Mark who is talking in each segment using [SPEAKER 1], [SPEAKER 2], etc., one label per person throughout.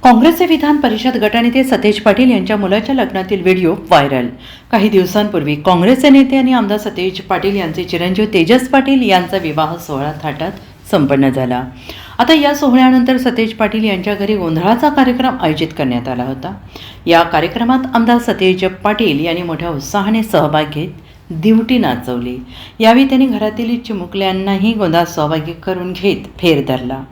[SPEAKER 1] काँग्रेसचे विधान परिषद गटनेते सतेज पाटील यांच्या मुलाच्या लग्नातील व्हिडिओ व्हायरल। काही दिवसांपूर्वी काँग्रेसचे नेते आणि आमदार सतेज पाटील यांचे चिरंजीव तेजस पाटील यांचा विवाह सोहळा थाटात संपन्न झाला। आता या सोहळ्यानंतर सतेज पाटील यांच्या घरी गोंधळाचा कार्यक्रम आयोजित करण्यात आला होता। या कार्यक्रमात आमदार सतेज पाटील यांनी मोठ्या उत्साहाने सहभाग घेत दिवटी नाचवली। यावेळी त्यांनी घरातील चिमुकल्यांनाही गोंधळात सहभागी करून घेत फेर धरला।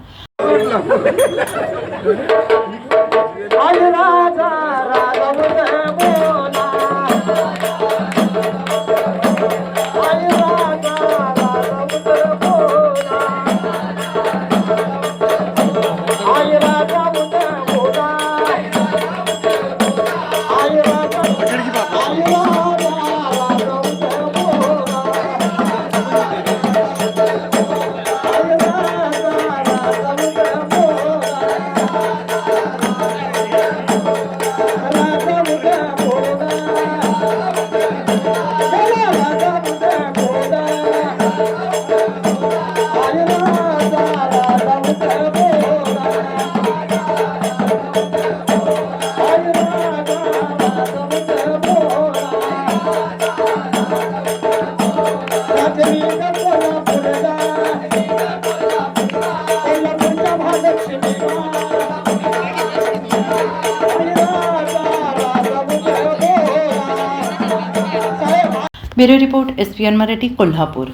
[SPEAKER 1] Bureau report SPN Marathi Kolhapur.